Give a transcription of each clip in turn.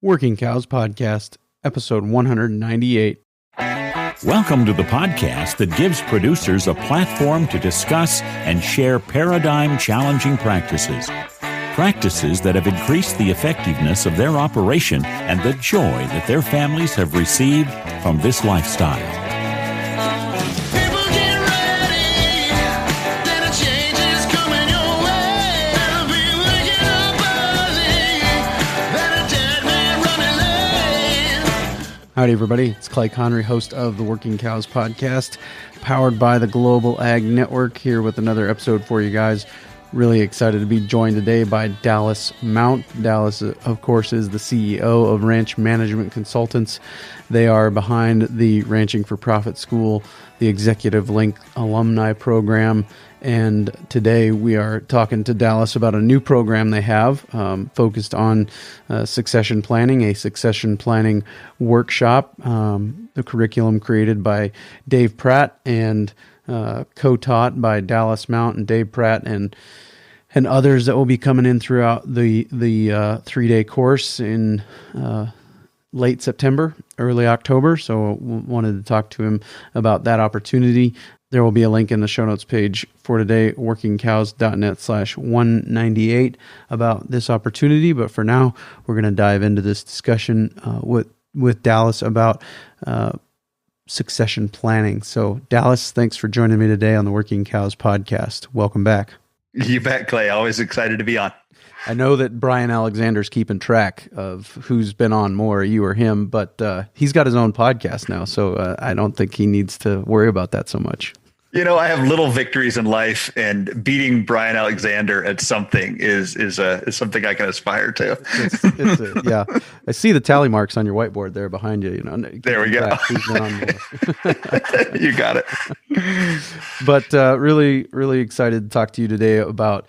Working Cows Podcast, episode 198. Welcome to the podcast that gives producers a platform to discuss and share paradigm-challenging practices. Practices that have increased the effectiveness of their operation and the joy that their families have received from this lifestyle. Howdy, everybody. It's Clay Conry, host of the Working Cows Podcast, powered by the Global Ag Network, here with another episode for you guys. Really excited to be joined today by Dallas Mount. Dallas, of course, is the CEO of Ranch Management Consultants. They are behind the Ranching for Profit School, the Executive Link Alumni Program, and today we are talking to Dallas about a new program they have focused on succession planning, a succession planning workshop, the curriculum created by Dave Pratt and co-taught by Dallas Mount and Dave Pratt and others that will be coming in throughout the 3-day course in late September, early October. So wanted to talk to him about that opportunity. There will be a link in the show notes page for today, workingcows.net/198 about this opportunity. But for now, we're going to dive into this discussion with Dallas about succession planning. So Dallas, thanks for joining me today on the Working Cows Podcast. Welcome back. You bet, Clay. Always excited to be on. I know that Brian Alexander's keeping track of who's been on more, you or him, but he's got his own podcast now, so I don't think he needs to worry about that so much. You know, I have little victories in life, and beating Brian Alexander at something is something I can aspire to. Yeah, I see the tally marks on your whiteboard there behind you. You know, there we go. Who's been on more. You got it. But really, really excited to talk to you today about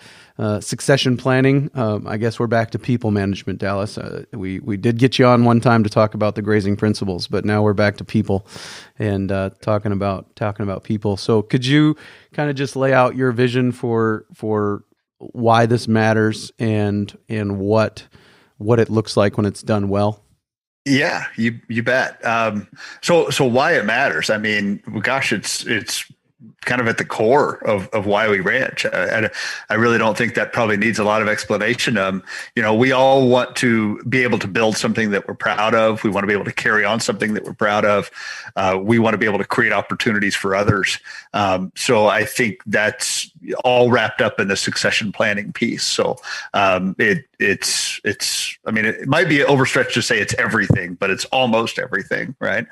succession planning. I guess we're back to people management, Dallas. We did get you on one time to talk about the grazing principles, but now we're back to people and talking about people. So could you kind of just lay out your vision for why this matters and what it looks like when it's done well? Yeah, you bet. So why it matters? I mean, gosh, it's kind of at the core of why we ranch. I really don't think that probably needs a lot of explanation. We all want to be able to build something that we're proud of. We want to be able to carry on something that we're proud of. We want to be able to create opportunities for others. So I think that's all wrapped up in the succession planning piece. So it's I mean, it might be overstretched to say it's everything, but it's almost everything, right?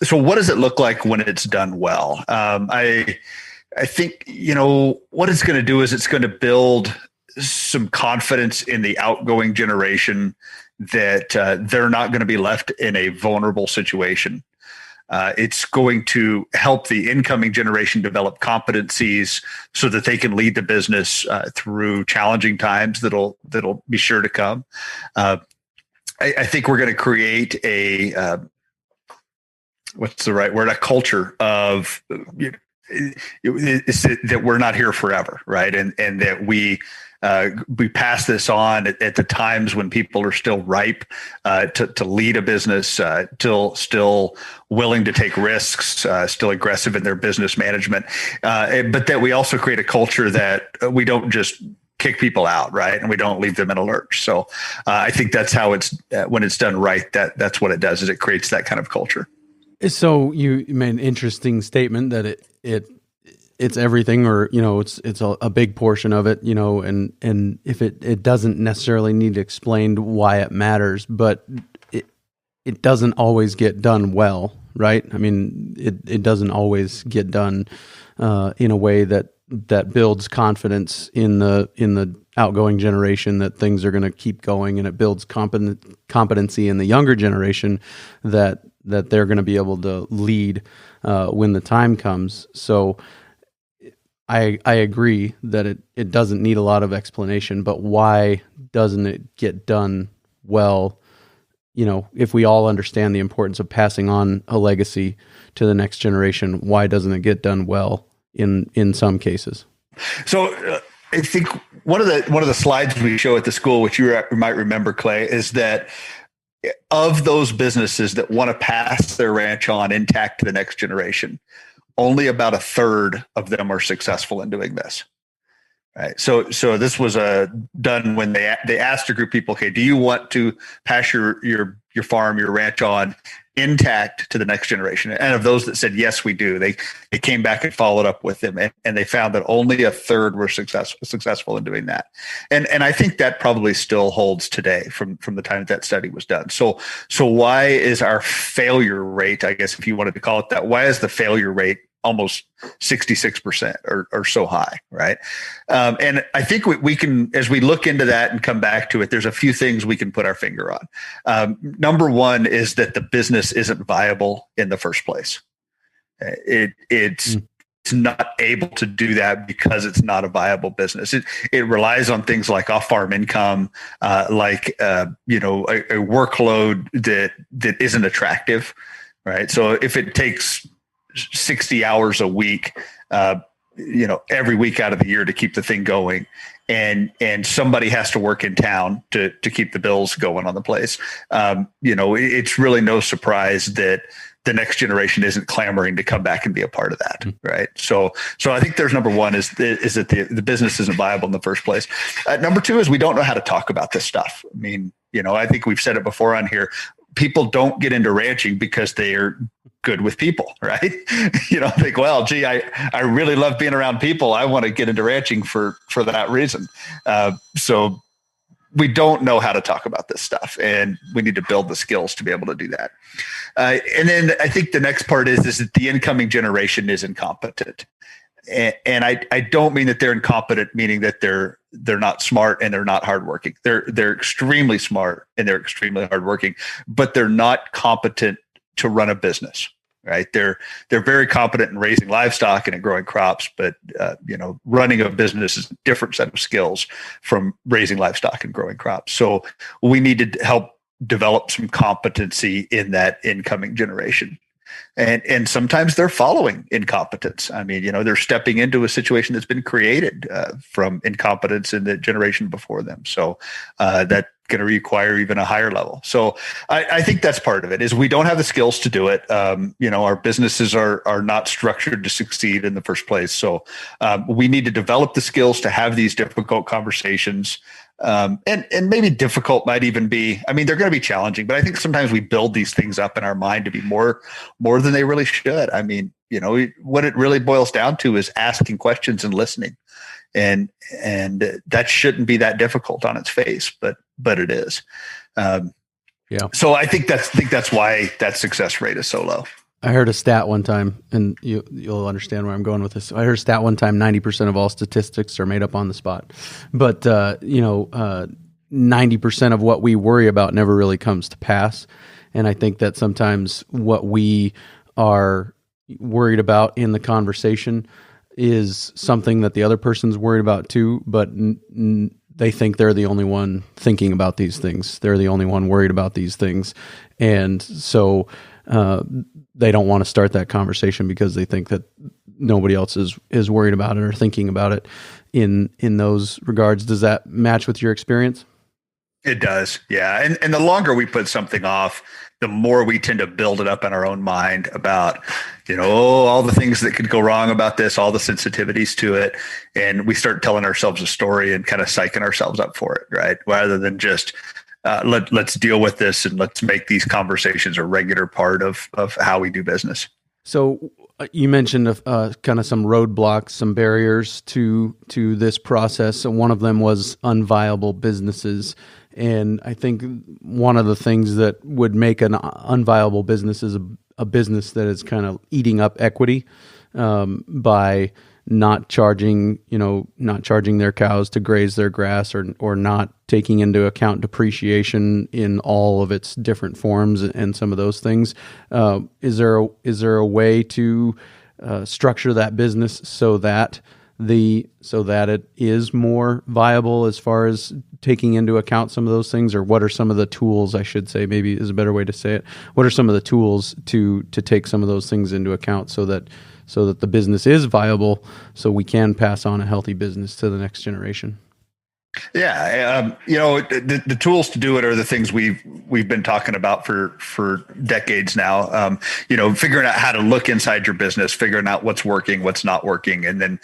So what does it look like when it's done well? I think, what it's going to do is it's going to build some confidence in the outgoing generation that they're not going to be left in a vulnerable situation. It's going to help the incoming generation develop competencies so that they can lead the business through challenging times that'll be sure to come. I think we're going to create a what's the right word? A culture of that we're not here forever, right? And that we pass this on at the times when people are still ripe to lead a business, still willing to take risks, still aggressive in their business management, but that we also create a culture that we don't just kick people out, right? And we don't leave them in a lurch. So I think that's how it's when it's done right. That's what it does, is it creates that kind of culture. So you made an interesting statement that it's everything, or it's a big portion of it, and if it doesn't necessarily need to explain why it matters, but it doesn't always get done well, right? I mean, it doesn't always get done in a way that builds confidence in the outgoing generation that things are going to keep going, and it builds competency in the younger generation that they're going to be able to lead when the time comes. So I agree that it doesn't need a lot of explanation, but why doesn't it get done well? If we all understand the importance of passing on a legacy to the next generation, why doesn't it get done well in some cases? So I think one of the slides we show at the school, which you might remember, Clay, is that of those businesses that want to pass their ranch on intact to the next generation, only about a third of them are successful in doing this. Right. So this was done when they asked a group of people, okay, do you want to pass your farm, your ranch on intact to the next generation? And of those that said, yes, we do, they came back and followed up with them, and they found that only a third were successful in doing that. And I think that probably still holds today from the time that study was done. So why is our failure rate, I guess if you wanted to call it that, why is the failure rate almost 66% or so high, right? And I think we can, as we look into that and come back to it, there's a few things we can put our finger on. Number one is that the business isn't viable in the first place. It's not able to do that because it's not a viable business. It relies on things like off-farm income, a workload that isn't attractive, right? So if it takes 60 hours a week, every week out of the year to keep the thing going, and somebody has to work in town to keep the bills going on the place, it's really no surprise that the next generation isn't clamoring to come back and be a part of that, right? So I think there's number one is that the business isn't viable in the first place. Number two is we don't know how to talk about this stuff. I mean, I think we've said it before on here. People don't get into ranching because they are good with people, right? Think, well, gee, I really love being around people. I want to get into ranching for that reason. So we don't know how to talk about this stuff, and we need to build the skills to be able to do that. And then I think the next part is that the incoming generation is incompetent. And I don't mean that they're incompetent, meaning that they're not smart and they're not hardworking. They're extremely smart and they're extremely hardworking, but they're not competent to run a business, right? They're very competent in raising livestock and in growing crops, but running a business is a different set of skills from raising livestock and growing crops. So we need to help develop some competency in that incoming generation. And sometimes they're following incompetence. I mean, they're stepping into a situation that's been created from incompetence in the generation before them. So that's going to require even a higher level. So I think that's part of it, is we don't have the skills to do it. Our businesses are not structured to succeed in the first place. So we need to develop the skills to have these difficult conversations. And maybe difficult might even be, they're going to be challenging, but I think sometimes we build these things up in our mind to be more than they really should. What it really boils down to is asking questions and listening. And that shouldn't be that difficult on its face, but it is. Yeah. So I think that's why that success rate is so low. I heard a stat one time, and you'll understand where I'm going with this. I heard a stat one time: 90% of all statistics are made up on the spot. But 90% of what we worry about never really comes to pass. And I think that sometimes what we are worried about in the conversation is something that the other person's worried about too, but they think they're the only one thinking about these things. They're the only one worried about these things, and so they don't want to start that conversation because they think that nobody else is worried about it or thinking about it in those regards. Does that match with your experience? It does. Yeah. And the longer we put something off, the more we tend to build it up in our own mind about, all the things that could go wrong about this, all the sensitivities to it. And we start telling ourselves a story and kind of psyching ourselves up for it, right? Rather than just, let's deal with this and let's make these conversations a regular part of how we do business. So you mentioned kind of some roadblocks, some barriers to this process. And one of them was unviable businesses. And I think one of the things that would make an unviable business is a business that is kind of eating up equity by not charging their cows to graze their grass, or not taking into account depreciation in all of its different forms and some of those things. Is there a way to structure that business so that so that it is more viable as far as taking into account some of those things? Or what are some of the tools, I should say, maybe is a better way to say it. What are some of the tools to take some of those things into account so that the business is viable, so we can pass on a healthy business to the next generation? Yeah, the tools to do it are the things we've been talking about for decades now. Figuring out how to look inside your business, figuring out what's working, what's not working, and then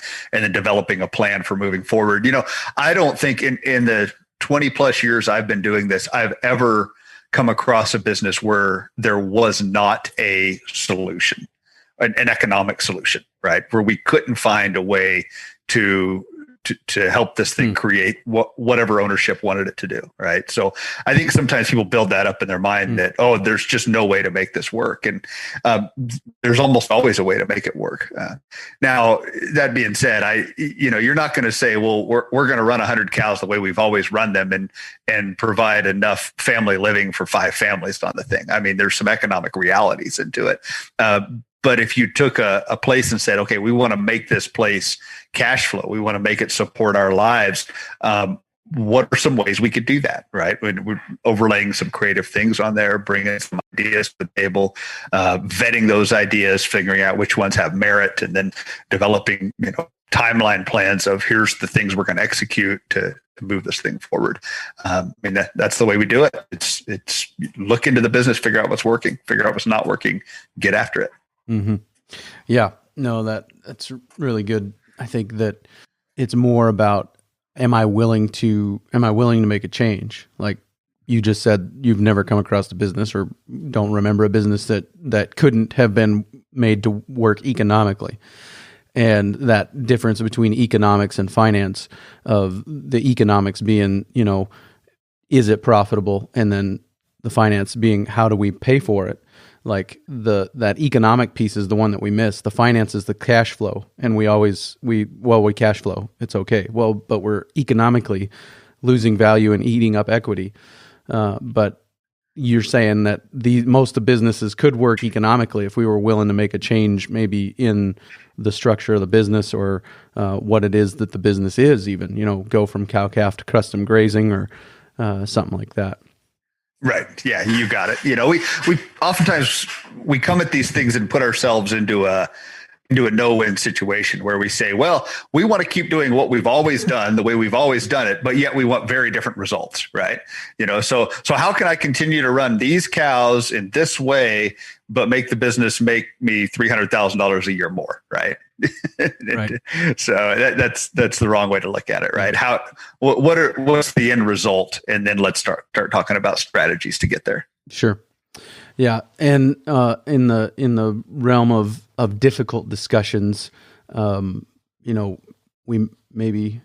developing a plan for moving forward. I don't think in the 20 plus years I've been doing this, I've ever come across a business where there was not a solution, an economic solution, right? Where we couldn't find a way to help this thing create whatever ownership wanted it to do, right? So I think sometimes people build that up in their mind that, there's just no way to make this work. And there's almost always a way to make it work. Now, that being said, you're not going to say, well, we're going to run 100 cows the way we've always run them and provide enough family living for 5 families on the thing. I mean, there's some economic realities into it. But if you took a place and said, okay, we want to make this place cash flow, we want to make it support our lives, what are some ways we could do that, right? We're overlaying some creative things on there, bringing some ideas to the table, vetting those ideas, figuring out which ones have merit, and then developing, timeline plans of here's the things we're going to execute to move this thing forward. That's the way we do it. It's look into the business, figure out what's working, figure out what's not working, get after it. Mm-hmm. Yeah, no, that's really good. I think that it's more about, am I willing to make a change? Like you just said, you've never come across a business or don't remember a business that couldn't have been made to work economically. And that difference between economics and finance, of the economics being, is it profitable? And then the finance being, how do we pay for it? Like that economic piece is the one that we miss. The finance is the cash flow, and we cash flow. It's okay. Well, but we're economically losing value and eating up equity. But you're saying that most of the businesses could work economically if we were willing to make a change, maybe in the structure of the business or what it is that the business is. Even go from cow-calf to custom grazing or something like that. Right. Yeah, you got it. We oftentimes we come at these things and put ourselves into a no-win situation where we say, well, we want to keep doing what we've always done the way we've always done it, but yet we want very different results, right? So how can I continue to run these cows in this way, but make the business make me $300,000 a year more, right? Right. So that's the wrong way to look at it, right? What's the end result, and then let's start talking about strategies to get there. Sure. Yeah, and in the realm of difficult discussions, we maybe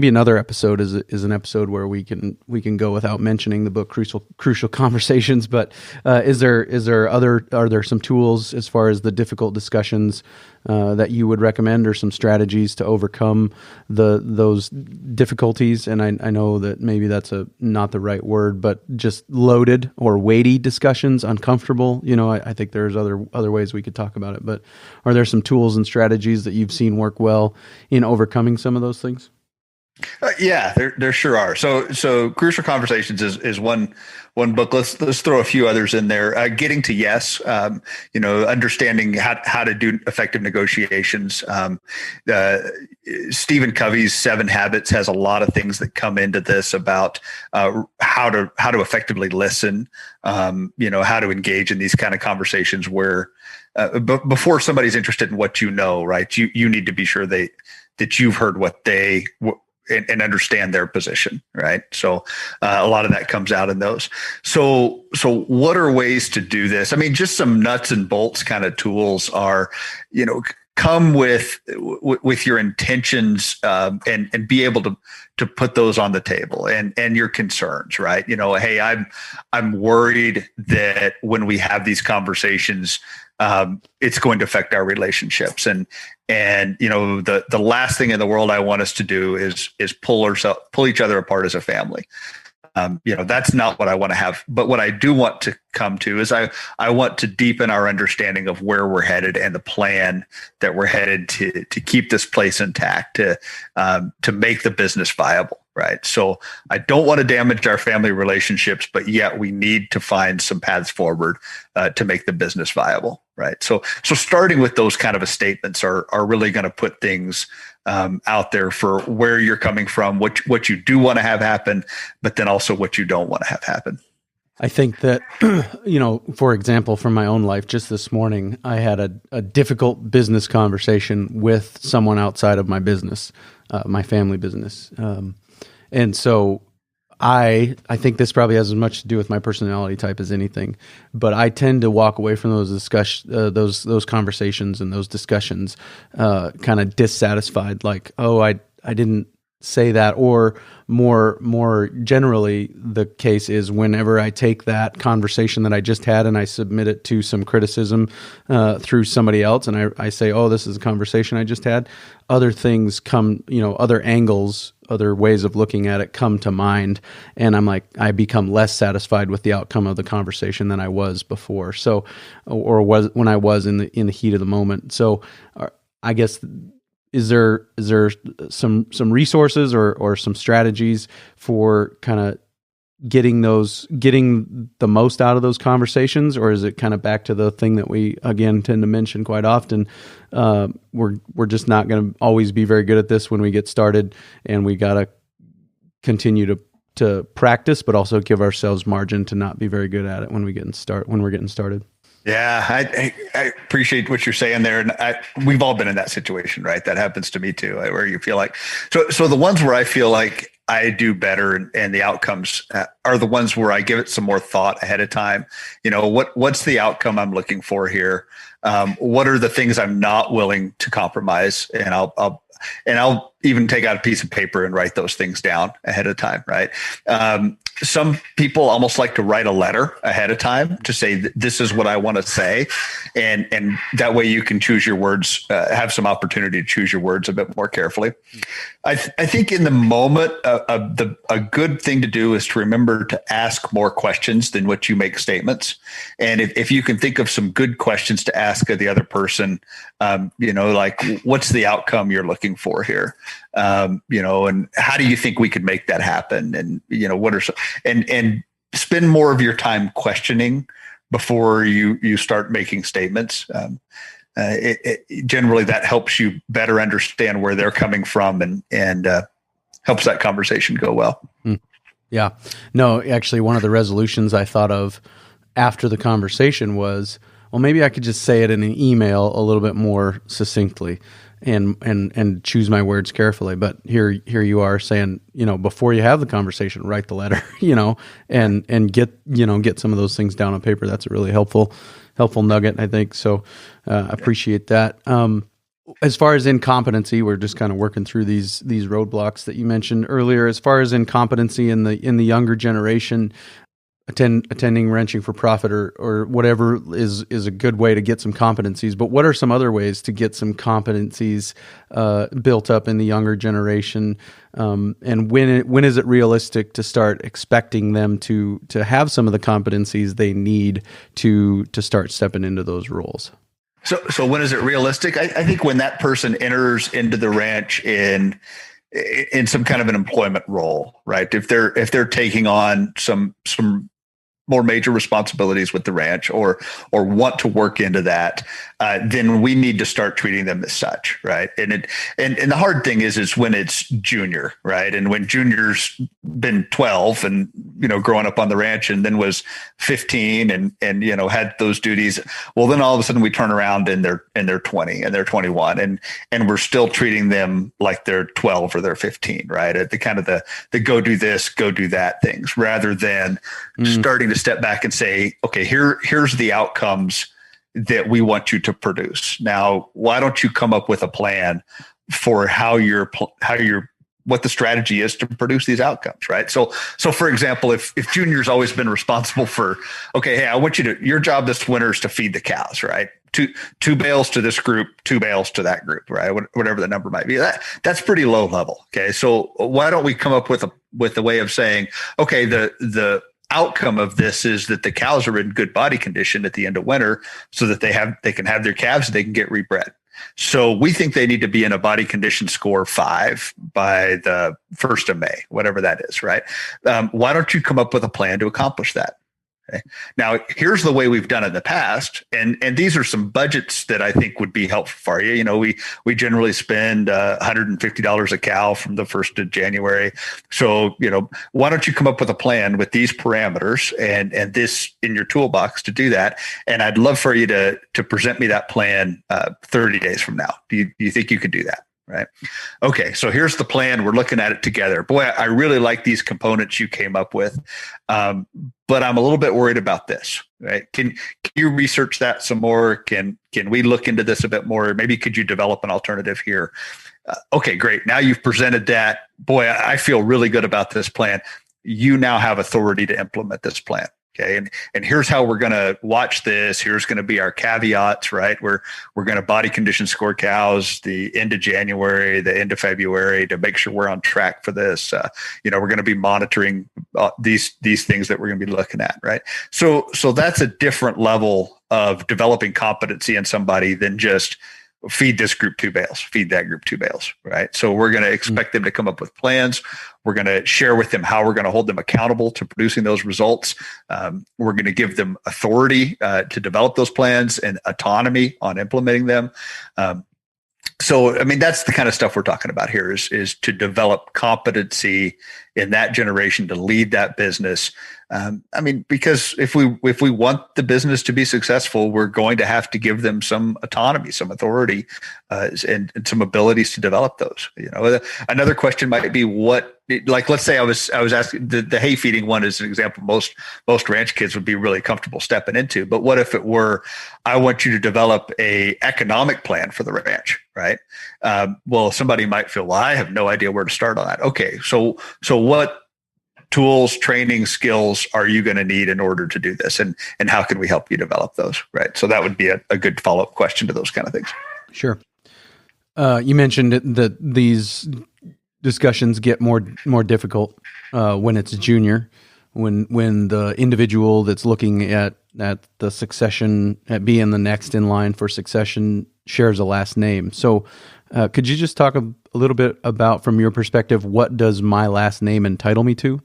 another episode is an episode where we can go without mentioning the book Crucial Conversations. But are there some tools as far as the difficult discussions that you would recommend, or some strategies to overcome those difficulties? And I know that maybe that's not the right word, but just loaded or weighty discussions, uncomfortable. I think there's other ways we could talk about it. But are there some tools and strategies that you've seen work well in overcoming some of those things? Yeah, there sure are. So Crucial Conversations is one book. Let's throw a few others in there. Getting to Yes, understanding how to do effective negotiations. Stephen Covey's 7 Habits has a lot of things that come into this about how to effectively listen. How to engage in these kind of conversations where before somebody's interested in what right? You need to be sure that you've heard what they and understand their position, right? So a lot of that comes out in those. So what are ways to do this? I mean, just some nuts and bolts kind of tools are, come with your intentions and be able to put those on the table and your concerns, right? Hey, I'm worried that when we have these conversations, it's going to affect our relationships. And the last thing in the world I want us to do is pull each other apart as a family. That's not what I want to have. But what I do want to come to is I want to deepen our understanding of where we're headed and the plan that we're headed to keep this place intact, to make the business viable. Right. So I don't want to damage our family relationships, but yet we need to find some paths forward to make the business viable. Right. So starting with those kind of statements are really going to put things out there for where you're coming from, what you do want to have happen, but then also what you don't want to have happen. I think that, for example, from my own life, just this morning, I had a difficult business conversation with someone outside of my business, my family business. And so I think this probably has as much to do with my personality type as anything, but I tend to walk away from those those conversations and those discussions, kind of dissatisfied, like, oh, I didn't say that, or more generally, the case is whenever I take that conversation that I just had and I submit it to some criticism through somebody else, and I say, oh, this is a conversation I just had, other things come, other angles, other ways of looking at it come to mind, and I'm like, I become less satisfied with the outcome of the conversation than I was before. So, or was when I was in the heat of the moment. So, I guess, is there some resources or some strategies for kind of getting the most out of those conversations, or is it kind of back to the thing that we again tend to mention quite often? We're just not going to always be very good at this when we get started, and we got to continue to practice, but also give ourselves margin to not be very good at it when we're getting started. Yeah, I appreciate what you're saying there, and we've all been in that situation, right? That happens to me too, where you feel like so the ones where I feel like I do better and the outcomes are the ones where I give it some more thought ahead of time. What's the outcome I'm looking for here? What are the things I'm not willing to compromise? And I'll even take out a piece of paper and write those things down ahead of time, right? Some people almost like to write a letter ahead of time to say, this is what I want to say. And that way you can choose your words, have some opportunity to choose your words a bit more carefully. I think in the moment, a good thing to do is to remember to ask more questions than what you make statements. And if you can think of some good questions to ask of the other person, like, what's the outcome you're looking for here? And how do you think we could make that happen? And, what are and spend more of your time questioning before you start making statements. Generally that helps you better understand where they're coming from and helps that conversation go well. Yeah, no, actually one of the resolutions I thought of after the conversation was, well, maybe I could just say it in an email a little bit more succinctly and choose my words carefully. But here you are saying, before you have the conversation, write the letter, and get some of those things down on paper. That's a really helpful nugget, I think. So appreciate that. As far as incompetency, we're just kind of working through these roadblocks that you mentioned earlier. As far as incompetency in the younger generation, attending Wrenching for Profit or whatever is a good way to get some competencies. But what are some other ways to get some competencies built up in the younger generation? And when is it realistic to start expecting them to have some of the competencies they need to start stepping into those roles? So when is it realistic? I think when that person enters into the ranch in some kind of an employment role, right? If they're taking on some more major responsibilities with the ranch or want to work into that, then we need to start treating them as such, right? And the hard thing is when it's junior, right? And when junior's been 12 and growing up on the ranch and then was 15 and had those duties, well, then all of a sudden we turn around and they're 20 and they're 21 and we're still treating them like they're 12 or they're 15, right? At the kind of the go do this, go do that things, rather than starting to step back and say, okay, here's the outcomes that we want you to produce. Now, why don't you come up with a plan for how you're what the strategy is to produce these outcomes, right? So for example, if Junior's always been responsible for, okay, hey, I want your job this winter is to feed the cows, right? Two bales to this group, 2 bales to that group, right? Whatever the number might be. That's pretty low level. Okay. So why don't we come up with a way of saying, okay, the outcome of this is that the cows are in good body condition at the end of winter so that they can have their calves and they can get rebred. So we think they need to be in a body condition score 5 by the 1st of May, whatever that is, right? Why don't you come up with a plan to accomplish that? Okay. Now, here's the way we've done it in the past, and these are some budgets that I think would be helpful for you. You know, we generally spend $150 a cow from the 1st of January. So, you know, why don't you come up with a plan with these parameters and this in your toolbox to do that? And I'd love for you to present me that plan 30 days from now. Do you think you could do that? Right. Okay. So here's the plan. We're looking at it together. Boy, I really like these components you came up with. But I'm a little bit worried about this, right? Can you research that some more? Can we look into this a bit more? Maybe could you develop an alternative here? Okay, great. Now you've presented that. Boy, I feel really good about this plan. You now have authority to implement this plan. Okay. And here's how we're going to watch this. Here's going to be our caveats, right? We're going to body condition score cows the end of January, the end of February to make sure we're on track for this. You know, we're going to be monitoring these things that we're going to be looking at, right? So that's a different level of developing competency in somebody than just feed this group 2 bales, feed that group 2 bales, right? So we're going to expect them to come up with plans. We're going to share with them how we're going to hold them accountable to producing those results. We're going to give them authority to develop those plans and autonomy on implementing them. So, I mean, that's the kind of stuff we're talking about here is to develop competency in that generation to lead that business. I mean, because if we want the business to be successful, we're going to have to give them some autonomy, some authority, and some abilities to develop those. You know, another question might be let's say I was asking the hay feeding one is an example most ranch kids would be really comfortable stepping into. But what if it were, I want you to develop a economic plan for the ranch, right? Well, somebody might feel, well, I have no idea where to start on that. Okay, so what tools, training, skills are you going to need in order to do this? And how can we help you develop those? Right. So that would be a good follow-up question to those kind of things. Sure. You mentioned that these discussions get more difficult when it's junior, when the individual that's looking at the succession, at being the next in line for succession, shares a last name. So could you just talk a little bit about, from your perspective, what does my last name entitle me to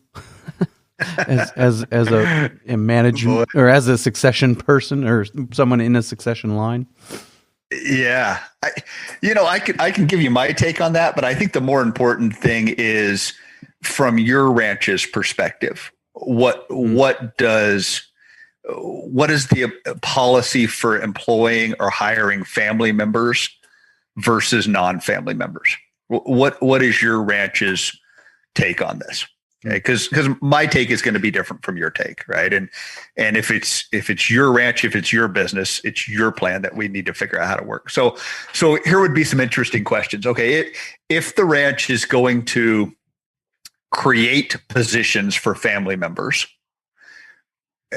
as a management or as a succession person or someone in a succession line? Yeah, I can give you my take on that, but I think the more important thing is from your ranch's perspective. What is the policy for employing or hiring family members versus non-family members? What is your ranch's take on this? Okay, because my take is going to be different from your take, right? And if it's your ranch, if it's your business, it's your plan that we need to figure out how to work. So here would be some interesting questions. Okay, if the ranch is going to create positions for family members,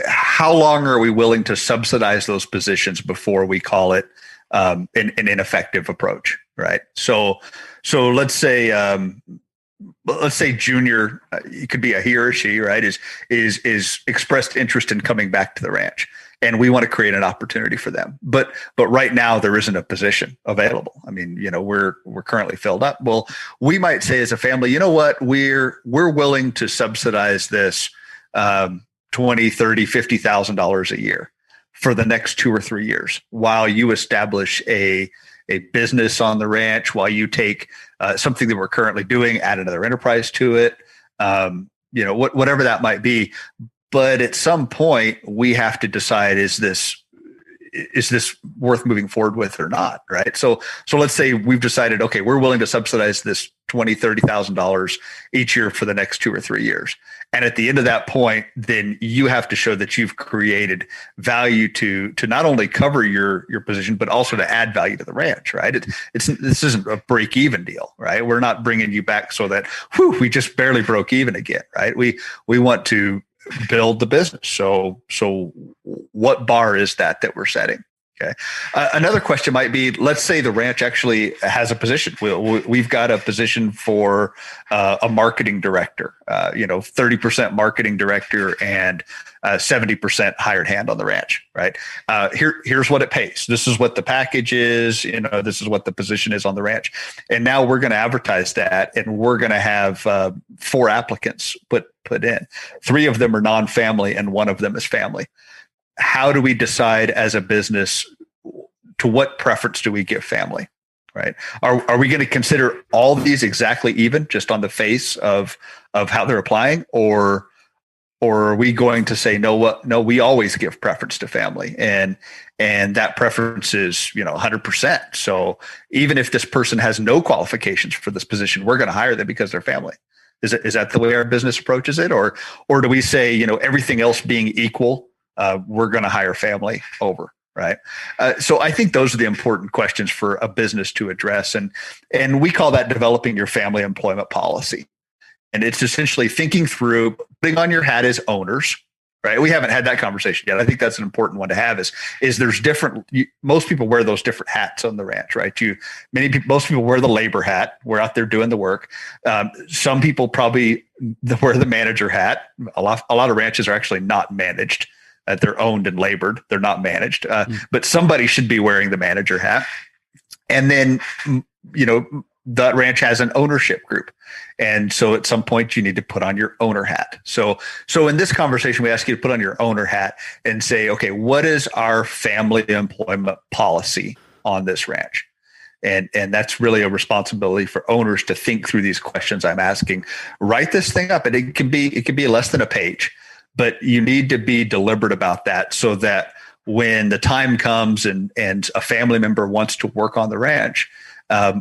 how long are we willing to subsidize those positions before we call it an ineffective approach, right? So let's say Junior, it could be a he or she, right, is expressed interest in coming back to the ranch, and we want to create an opportunity for them. But right now there isn't a position available. I mean, we're currently filled up. Well, we might say as a family, you know what, we're willing to subsidize this $20,000, $30,000, $50,000 a year for the next 2 or 3 years while you establish a business on the ranch, while you take something that we're currently doing, add another enterprise to it, whatever that might be. But at some point we have to decide, is this is this worth moving forward with or not? Right. So let's say we've decided, okay, we're willing to subsidize this $20,000, $30,000 each year for the next 2 or 3 years. And at the end of that point, then you have to show that you've created value to not only cover your position, but also to add value to the ranch, right? This isn't a break even deal, right? We're not bringing you back so that we just barely broke even again, right? We want to build the business. So what bar is that we're setting? Okay. Another question might be, let's say the ranch actually has a position. We've got a position for a marketing director, 30% marketing director and 70% hired hand on the ranch, right? Here's what it pays. This is what the package is. This is what the position is on the ranch. And now we're going to advertise that, and we're going to have 4 applicants put in. 3 of them are non-family and 1 of them is family. How do we decide as a business to what preference do we give family, right? Are we going to consider all these exactly even just on the face of how they're applying, or are we going to say, no, we always give preference to family, and that preference is 100%. So even if this person has no qualifications for this position, we're going to hire them because they're family. Is that the way our business approaches it, or do we say, everything else being equal, we're going to hire family over, right? So I think those are the important questions for a business to address. And we call that developing your family employment policy. And it's essentially thinking through, putting on your hat as owners, right? We haven't had that conversation yet. I think that's an important one to have is there's different, most people wear those different hats on the ranch, right? Most people wear the labor hat. We're out there doing the work. Some people probably wear the manager hat. A lot of ranches are actually not managed. They're owned and labored. They're not managed, but somebody should be wearing the manager hat. And then, that ranch has an ownership group. And so at some point you need to put on your owner hat. So in this conversation, we ask you to put on your owner hat and say, okay, what is our family employment policy on this ranch? And that's really a responsibility for owners to think through these questions I'm asking. Write this thing up, and it can be less than a page. But you need to be deliberate about that so that when the time comes and a family member wants to work on the ranch,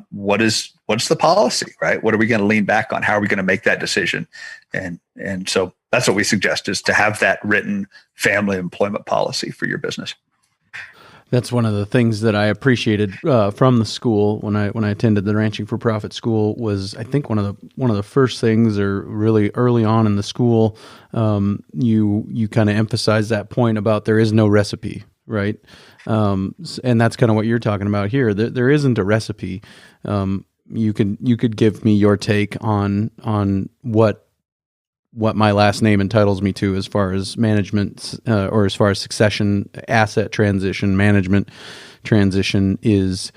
what's the policy, right? What are we going to lean back on? How are we going to make that decision? And so that's what we suggest, is to have that written family employment policy for your business. That's one of the things that I appreciated from the school when I attended the Ranching for Profit school. Was I think one of the first things, or really early on in the school, you kind of emphasize that point about there is no recipe, right? And that's kind of what you're talking about here. There isn't a recipe. You could give me your take on what my last name entitles me to as far as management, or as far as succession, asset transition, management transition is,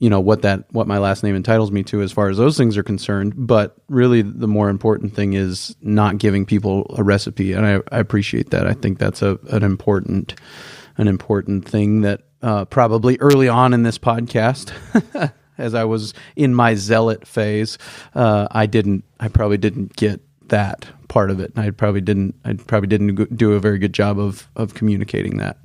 what my last name entitles me to as far as those things are concerned. But really the more important thing is not giving people a recipe. And I appreciate that. I think that's an important thing that probably early on in this podcast, as I was in my zealot phase, I probably didn't get that part of it. And I probably didn't do a very good job of communicating that.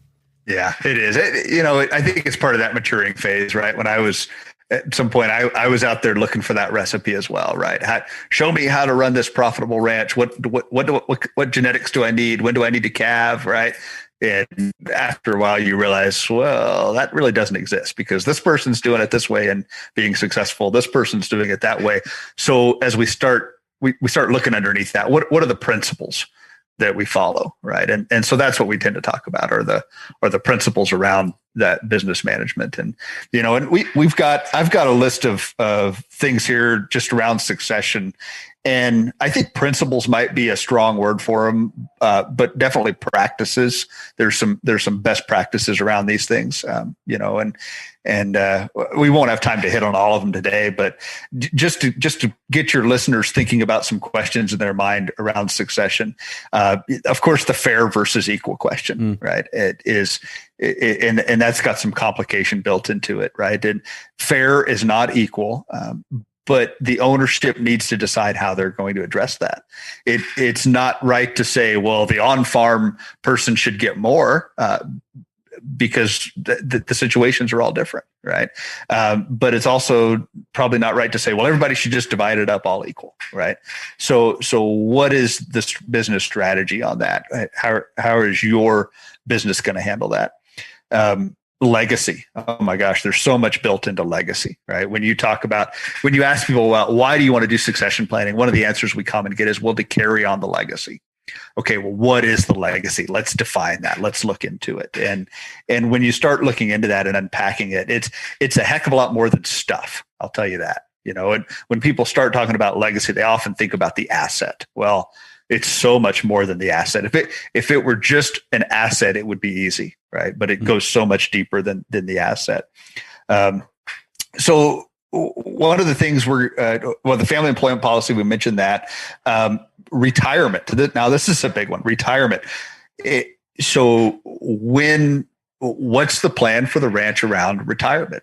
Yeah, it is. I think it's part of that maturing phase, right? When I was at some point, I was out there looking for that recipe as well, right? Show me how to run this profitable ranch. What genetics do I need? When do I need to calve, right? And after a while, you realize, well, that really doesn't exist, because this person's doing it this way and being successful. This person's doing it that way. So as we start looking underneath that, what are the principles that we follow, right? And so that's what we tend to talk about, are the principles around that business management. And and I've got a list of things here just around succession. And I think principles might be a strong word for them, but definitely practices. There's some best practices around these things, and we won't have time to hit on all of them today. But just to get your listeners thinking about some questions in their mind around succession. Of course, the fair versus equal question, right? It is, and that's got some complication built into it, right? And fair is not equal. But the ownership needs to decide how they're going to address that. It's not right to say, well, the on-farm person should get more. because the situations are all different, right? But it's also probably not right to say, well, everybody should just divide it up all equal, right? So what is this business strategy on that? How is your business going to handle that? Legacy. Oh my gosh, there's so much built into legacy, right? When you ask people, well, why do you want to do succession planning? One of the answers we commonly get is, well, to carry on the legacy. Okay, well, what is the legacy? Let's define that. Let's look into it. And when you start looking into that and unpacking it, it's a heck of a lot more than stuff. I'll tell you that. And when people start talking about legacy, they often think about the asset. Well, it's so much more than the asset. If it were just an asset, it would be easy, right? But it goes so much deeper than the asset. So one of the things the family employment policy, we mentioned that. Retirement. Now, this is a big one. Retirement. So what's the plan for the ranch around retirement?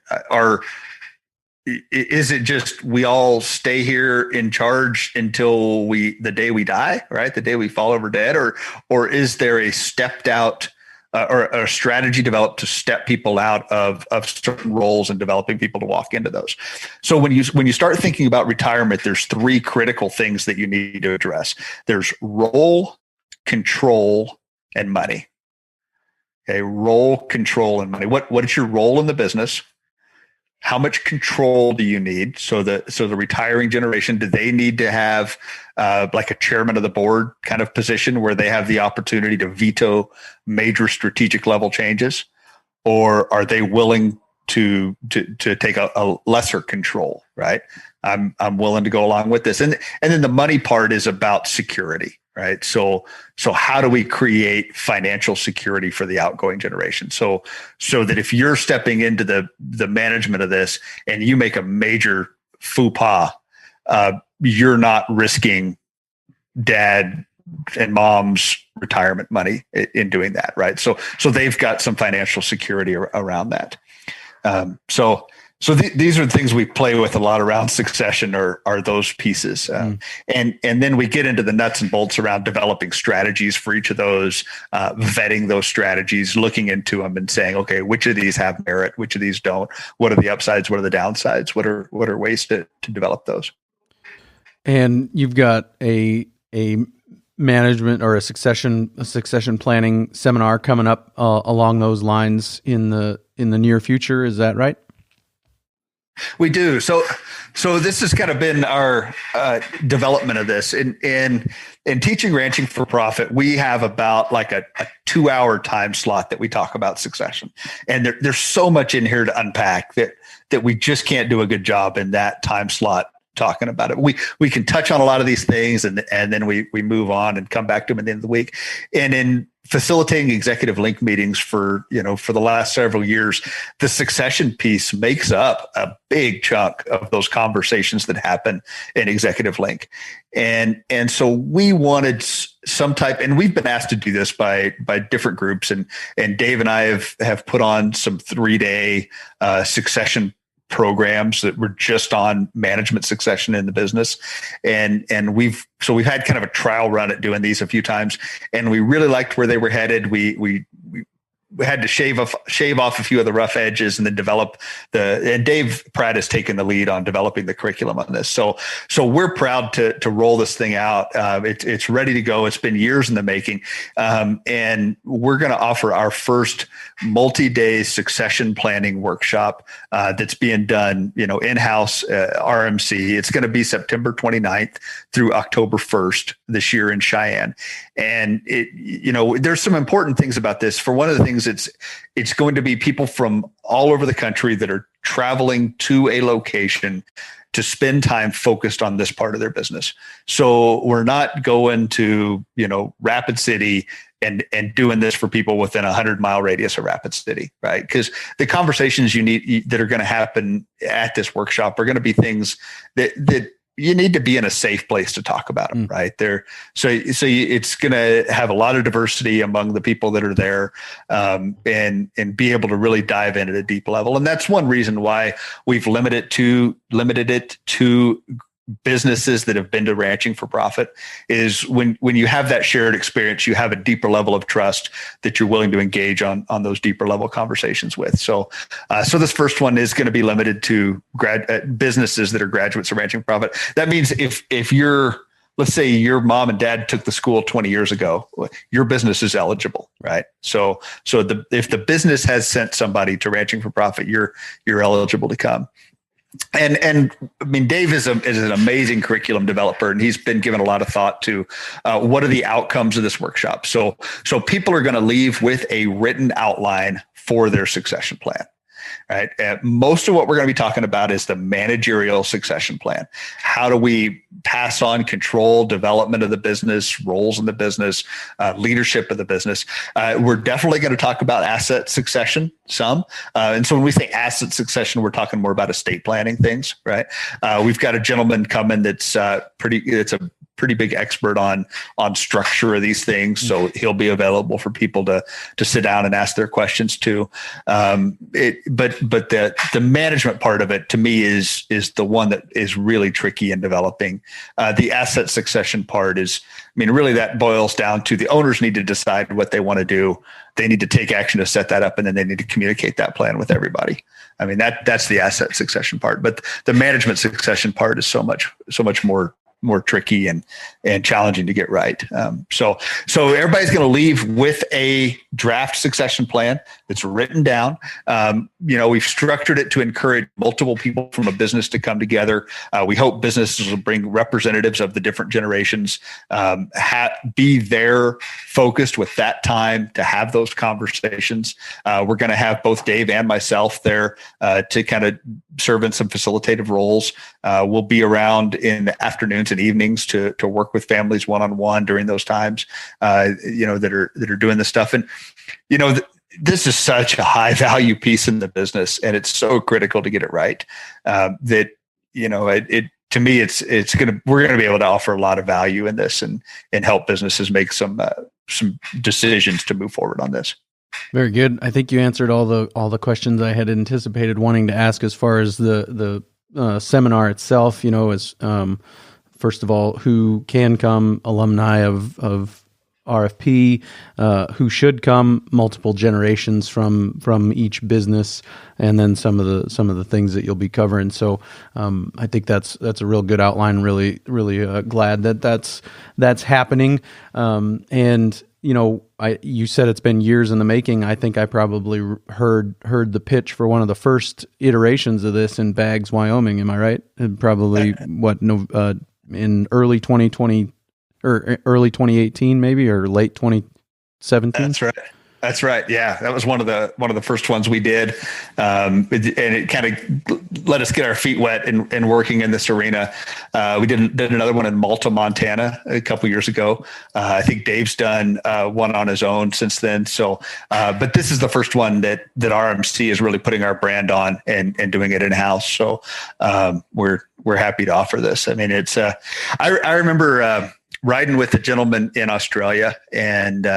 Is it just we all stay here in charge until the day we die, right? The day we fall over dead, or is there a stepped out or a strategy developed to step people out of certain roles and developing people to walk into those? So when you start thinking about retirement, there's three critical things that you need to address. There's role, control, and money. Okay, role, control, and money. What is your role in the business? How much control do you need? So the retiring generation, do they need to have like a chairman of the board kind of position where they have the opportunity to veto major strategic level changes, or are they willing to take a lesser control? Right? I'm willing to go along with this, and then the money part is about security. Right. So how do we create financial security for the outgoing generation? So that if you're stepping into the management of this and you make a major faux pas, you're not risking dad and mom's retirement money in doing that. Right. So they've got some financial security around that. So these are the things we play with a lot around succession are those pieces. And then we get into the nuts and bolts around developing strategies for each of those, vetting those strategies, looking into them and saying, okay, which of these have merit? Which of these don't? What are the upsides? What are the downsides? What are ways to develop those? And you've got a management or a succession planning seminar coming up along those lines in the near future. Is that right? We do. So this has kind of been our development of this. In teaching ranching for profit, we have about like a 2-hour time slot that we talk about succession. And there's so much in here to unpack that we just can't do a good job in that time slot talking about it. We can touch on a lot of these things and then we move on and come back to them at the end of the week. And in facilitating executive link meetings for the last several years, the succession piece makes up a big chunk of those conversations that happen in executive link. And so we wanted some type, and we've been asked to do this by different groups, and Dave and I have put on some 3-day succession programs that were just on management succession in the business. And we've had kind of a trial run at doing these a few times, and we really liked where they were headed. We had to shave off a few of the rough edges and then develop and Dave Pratt has taken the lead on developing the curriculum on this. So we're proud to roll this thing out. It's ready to go. It's been years in the making. And we're going to offer our first multi-day succession planning workshop that's being done, in-house RMC. It's going to be September 29th through October 1st this year in Cheyenne. And there's some important things about this. For one of the things, it's going to be people from all over the country that are traveling to a location to spend time focused on this part of their business. So we're not going to, Rapid City and doing this for people within a 100-mile radius of Rapid City, right? Because the conversations that are going to happen at this workshop are going to be things that you need to be in a safe place to talk about them, right? So it's going to have a lot of diversity among the people that are there, and be able to really dive in at a deep level. And that's one reason why we've limited it to businesses that have been to Ranching for Profit is when you have that shared experience, you have a deeper level of trust that you're willing to engage on those deeper level conversations with. So this first one is going to be limited to businesses that are graduates of Ranching for Profit. That means if you're, let's say your mom and dad took the school 20 years ago, your business is eligible, right? So if the business has sent somebody to Ranching for Profit, you're eligible to come. And I mean, Dave is an amazing curriculum developer, and he's been given a lot of thought to what are the outcomes of this workshop. So people are going to leave with a written outline for their succession plan. Right. Most of what we're going to be talking about is the managerial succession plan. How do we pass on control, development of the business, roles in the business, leadership of the business? We're definitely going to talk about asset succession some. And so when we say asset succession, we're talking more about estate planning things, right? We've got a gentleman coming it's a pretty big expert on structure of these things. So he'll be available for people to sit down and ask their questions too. But the management part of it to me is the one that is really tricky in developing. The asset succession part is, I mean, really that boils down to the owners need to decide what they want to do. They need to take action to set that up, and then they need to communicate that plan with everybody. I mean, that's the asset succession part, but the management succession part is so much more tricky and challenging to get right. So everybody's going to leave with a draft succession plan that's written down. We've structured it to encourage multiple people from a business to come together. We hope businesses will bring representatives of the different generations, be there focused with that time to have those conversations. We're going to have both Dave and myself there to kind of serve in some facilitative roles. We'll be around in the afternoons and evenings to work with families one-on-one during those times, that are doing this stuff. And, this is such a high value piece in the business, and it's so critical to get it right, that, to me, we're going to be able to offer a lot of value in this and help businesses make some decisions to move forward on this. Very good. I think you answered all the questions I had anticipated wanting to ask as far as the seminar itself. First of all, who can come, alumni of RFP, who should come, multiple generations from each business, and then some of the things that you'll be covering. So I think that's a real good outline. Really, really glad that's happening. And you said it's been years in the making. I think I probably heard the pitch for one of the first iterations of this in Baggs, Wyoming. Am I right? And probably in early 2020 or early 2018, maybe, or late 2017. That's right. Yeah, that was one of the first ones we did, and it kind of let us get our feet wet in working in this arena. We did another one in Malta, Montana, a couple years ago. I think Dave's done one on his own since then. So, but this is the first one that RMC is really putting our brand on and doing it in house. So we're happy to offer this. I mean, it's I remember riding with a gentleman in Australia, and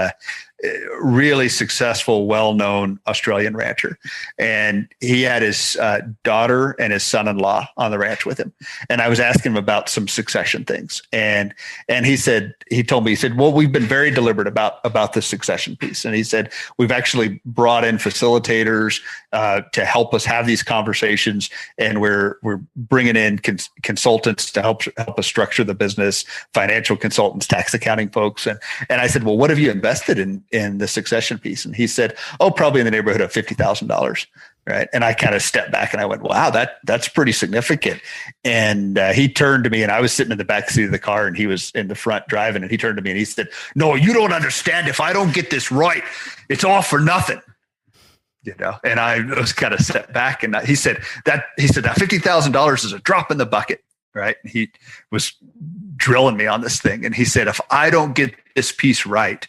really successful, well-known Australian rancher. And he had his daughter and his son-in-law on the ranch with him. And I was asking him about some succession things. And he told me, well, we've been very deliberate about the succession piece. And he said, we've actually brought in facilitators to help us have these conversations. And we're bringing in consultants to help us structure the business, financial consultants, tax accounting folks. And I said, well, what have you invested in the succession piece? And he said, probably in the neighborhood of $50,000. Right. And I kind of stepped back and I went, wow, that's pretty significant. And he turned to me, and I was sitting in the back seat of the car and he was in the front driving, and he turned to me and he said, no, you don't understand. If I don't get this right, it's all for nothing. And I was kind of stepped back, and he said that $50,000 is a drop in the bucket. Right. And he was drilling me on this thing. And he said, if I don't get this piece right,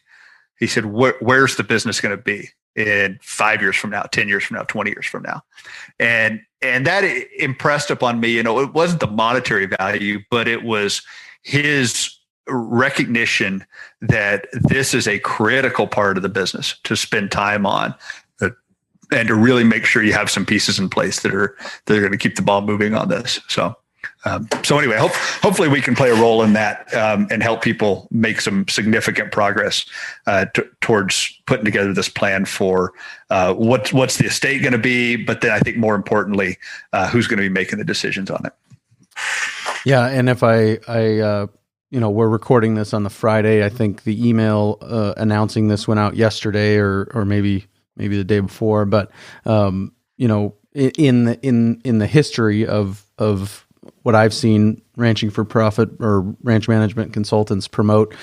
he said, where's the business going to be in 5 years from now, 10 years from now, 20 years from now? And that impressed upon me, it wasn't the monetary value, but it was his recognition that this is a critical part of the business to spend time on, and to really make sure you have some pieces in place that are going to keep the ball moving on this. So So anyway, hopefully we can play a role in that and help people make some significant progress towards putting together this plan for what's the estate going to be, but then I think more importantly, who's going to be making the decisions on it. Yeah, and if I we're recording this on the Friday. I think the email announcing this went out yesterday, or maybe the day before. But in the history of what I've seen ranching for profit or ranch management consultants promote,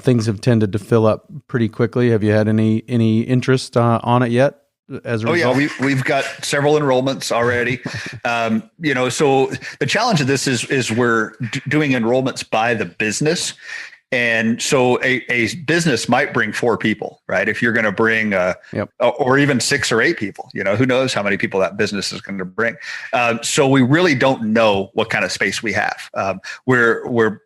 things have tended to fill up pretty quickly. Have you had any interest on it yet? As a result? Yeah, we've got several enrollments already. So the challenge of this is we're doing enrollments by the business. And so a business might bring 4 people, right? If you're going to bring, or even 6 or 8 people, who knows how many people that business is going to bring. So we really don't know what kind of space we have. We're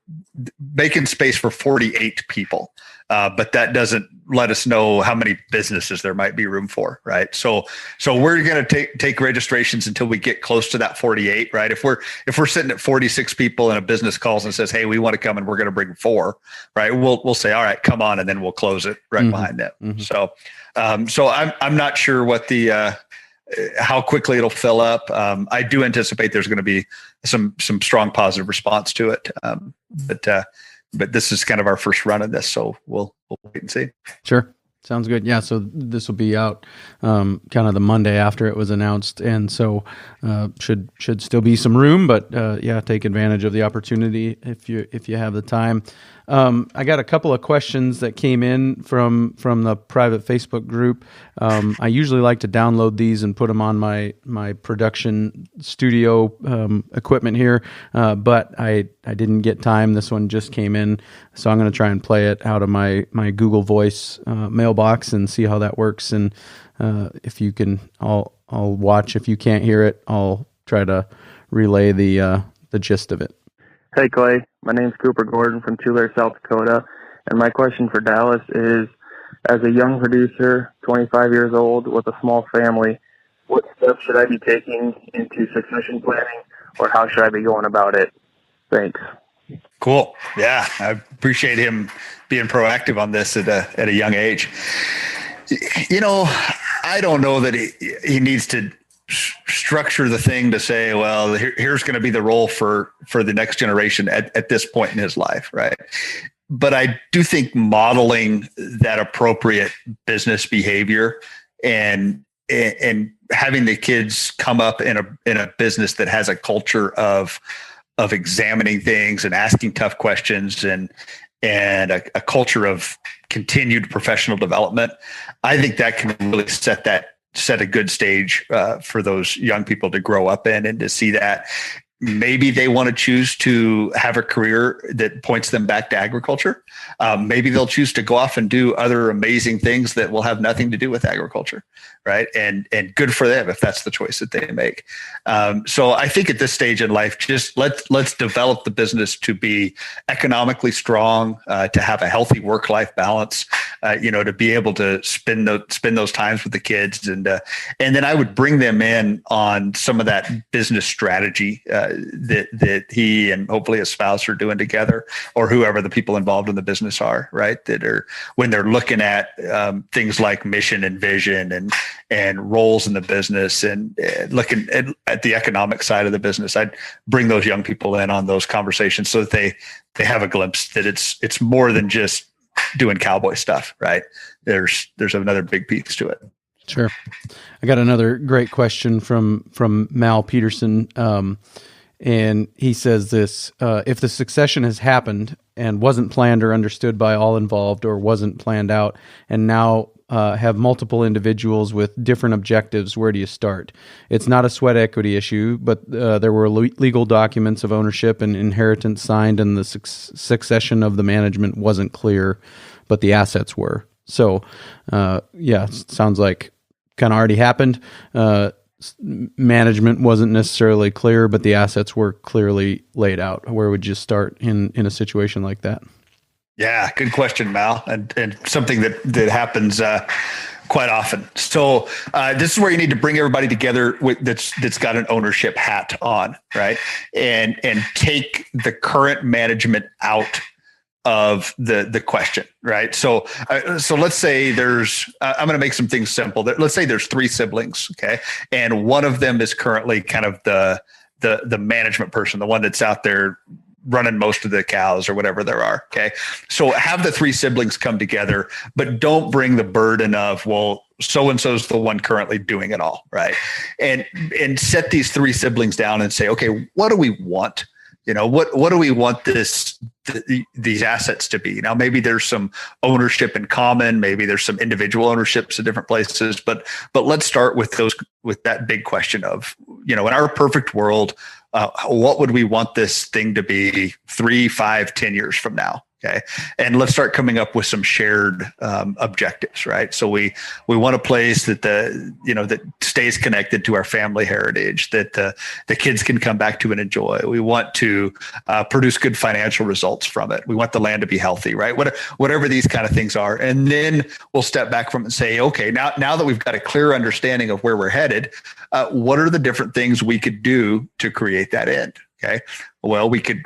making space for 48 people. But that doesn't let us know how many businesses there might be room for, right? So we're going to take registrations until we get close to that 48, right? If we're sitting at 46 people and a business calls and says, "Hey, we want to come and we're going to bring 4," right? We'll say, "All right, come on," and then we'll close it right behind them. Mm-hmm. So I'm not sure what how quickly it'll fill up. I do anticipate there's going to be some strong positive response to it, but this is kind of our first run of this, so we'll wait and see. Sure. Sounds good. Yeah. So this will be out kind of the Monday after it was announced. And so should still be some room, but take advantage of the opportunity if you have the time. I got a couple of questions that came in from the private Facebook group. I usually like to download these and put them on my production studio equipment here, but I didn't get time. This one just came in, so I'm going to try and play it out of my Google Voice mailbox and see how that works. And if you can, I'll watch. If you can't hear it, I'll try to relay the gist of it. Hey, Clay. My name's Cooper Gordon from Tulare, South Dakota. And my question for Dallas is, as a young producer, 25 years old, with a small family, what steps should I be taking into succession planning, or how should I be going about it? Thanks. Cool. Yeah, I appreciate him being proactive on this at a young age. I don't know that he needs to structure the thing to say, well, here's going to be the role for the next generation at this point in his life, right? But I do think modeling that appropriate business behavior and having the kids come up in a business that has a culture of examining things and asking tough questions and a culture of continued professional development, I think that can really set a good stage for those young people to grow up in and to see that maybe they want to choose to have a career that points them back to agriculture. Maybe they'll choose to go off and do other amazing things that will have nothing to do with agriculture, right? And good for them if that's the choice that they make. So I think at this stage in life, just let's develop the business to be economically strong, to have a healthy work-life balance, to be able to spend those times with the kids, and then I would bring them in on some of that business strategy that he and hopefully his spouse are doing together, or whoever the people involved in the business are, right? That are, when they're looking at things like mission and vision and roles in the business and looking at the economic side of the business, I'd bring those young people in on those conversations so that they have a glimpse that it's more than just doing cowboy stuff, right? There's another big piece to it. Sure. I got another great question from Mal Peterson. And he says this, if the succession has happened and wasn't planned or understood by all involved, or wasn't planned out, and now have multiple individuals with different objectives, where do you start? It's not a sweat equity issue, but there were legal documents of ownership and inheritance signed, and the succession of the management wasn't clear, but the assets were. So, sounds like kind of already happened. Management wasn't necessarily clear, but the assets were clearly laid out. Where would you start in a situation like that? Yeah, good question, Mal, and something that happens quite often. So this is where you need to bring everybody together that's got an ownership hat on, right? And take the current management out of the question, right? So let's say there's, I'm going to make some things simple. Let's say there's 3 siblings, okay, and one of them is currently kind of the management person, the one that's out there running most of the cows or whatever there are. Okay. So have the 3 siblings come together, but don't bring the burden of, well, so-and-so is the one currently doing it all. Right. And set these 3 siblings down and say, okay, what do we want? What do we want these assets to be? Now, maybe there's some ownership in common, maybe there's some individual ownerships at different places, but let's start with that big question of, in our perfect world, what would we want this thing to be 3, 5, 10 years from now? Okay. And let's start coming up with some shared objectives, right? So we want a place that that stays connected to our family heritage, that the kids can come back to and enjoy. We want to produce good financial results from it. We want the land to be healthy, right? Whatever these kind of things are. And then we'll step back from it and say, okay, now that we've got a clear understanding of where we're headed, what are the different things we could do to create that end? Okay. Well, we could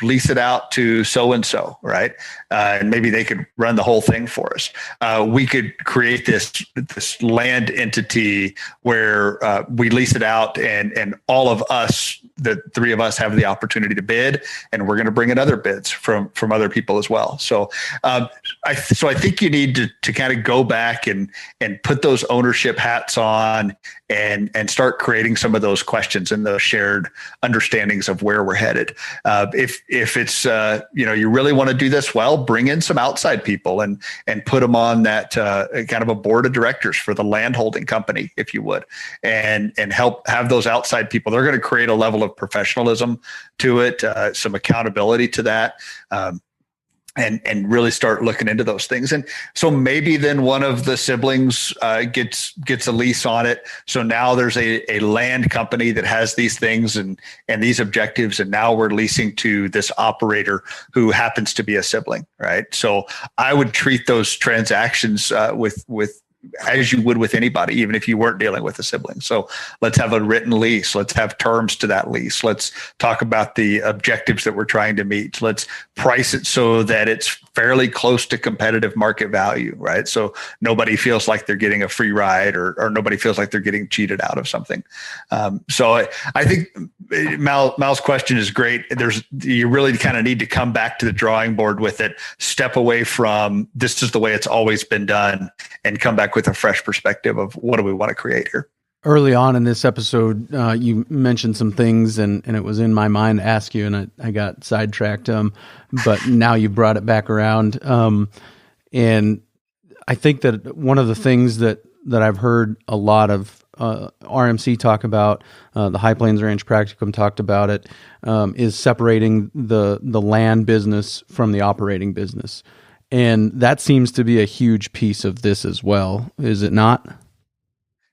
lease it out to so-and-so, right? And maybe they could run the whole thing for us. We could create this land entity where we lease it out and all of us, the 3 of us, have the opportunity to bid, and we're going to bring in other bids from other people as well. So I think you need to kind of go back and put those ownership hats on and start creating some of those questions and those shared understandings of where we're headed. If it's you really want to do this well, bring in some outside people and put them on that kind of a board of directors for the land holding company, if you would, and help have those outside people. They're going to create a level of professionalism to it, some accountability to that. And really start looking into those things. And so maybe then one of the siblings gets a lease on it. So now there's a land company that has these things and these objectives. And now we're leasing to this operator who happens to be a sibling, right? So I would treat those transactions with as you would with anybody, even if you weren't dealing with a sibling. So let's have a written lease. Let's have terms to that lease. Let's talk about the objectives that we're trying to meet. Let's price it so that it's fairly close to competitive market value, right? So nobody feels like they're getting a free ride or nobody feels like they're getting cheated out of something. So I think Mal's question is great. You really kind of need to come back to the drawing board with it, step away from this is the way it's always been done, and come back with a fresh perspective of what do we want to create here. Early on in this episode, you mentioned some things, and it was in my mind to ask you, and I got sidetracked. But now you brought it back around, and I think that one of the things that I've heard a lot of RMC talk about, the High Plains Ranch Practicum talked about it, is separating the land business from the operating business. And that seems to be a huge piece of this as well, is it not?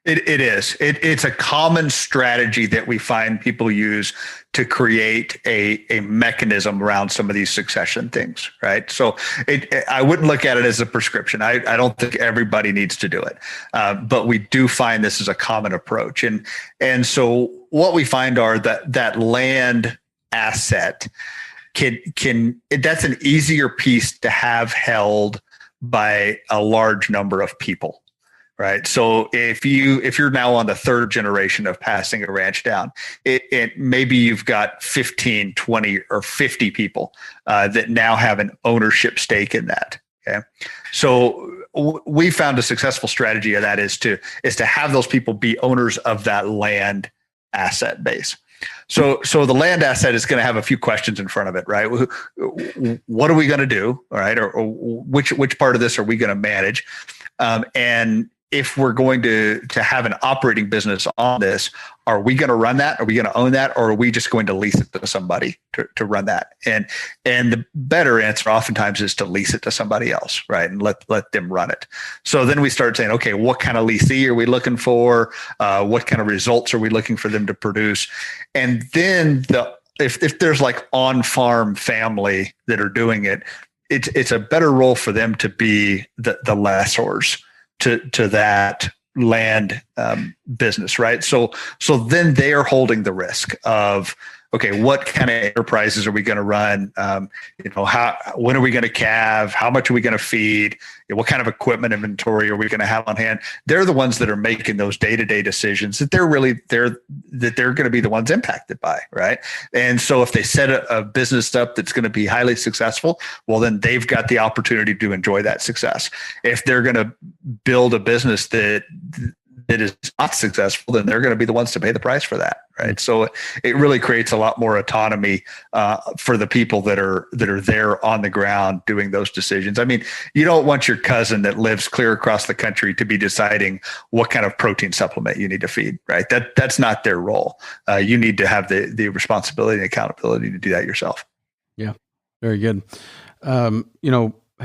It is. It's a common strategy that we find people use to create a mechanism around some of these succession things, right? So I wouldn't look at it as a prescription. I don't think everybody needs to do it, but we do find this is a common approach. And so what we find are that land asset that's an easier piece to have held by a large number of people, right? So if you're now on the 3rd generation of passing a ranch down, it maybe you've got 15, 20, or 50 people that now have an ownership stake in that. Okay, so we found a successful strategy of that is to have those people be owners of that land asset base. So the land asset is going to have a few questions in front of it, right? What are we going to do? All right. Or which part of this are we going to manage? And if we're going to have an operating business on this, are we going to run that? Are we going to own that? Or are we just going to lease it to somebody to run that? And the better answer oftentimes is to lease it to somebody else, right? And let them run it. So then we start saying, okay, what kind of leasee are we looking for? What kind of results are we looking for them to produce? And then if there's like on-farm family that are doing it, it's a better role for them to be the lessors, to that land business, right? So then they are holding the risk of, okay, what kind of enterprises are we going to run? When are we going to calve? How much are we going to feed? What kind of equipment inventory are we going to have on hand? They're the ones that are making those day-to-day decisions that they're going to be the ones impacted by, right? And so if they set a business up that's going to be highly successful, well, then they've got the opportunity to enjoy that success. If they're going to build a business that is not successful, then they're going to be the ones to pay the price for that, right? So it really creates a lot more autonomy for the people that are there on the ground doing those decisions. I mean, you don't want your cousin that lives clear across the country to be deciding what kind of protein supplement you need to feed, right? That's not their role. You need to have the responsibility and accountability to do that yourself. Yeah, very good. I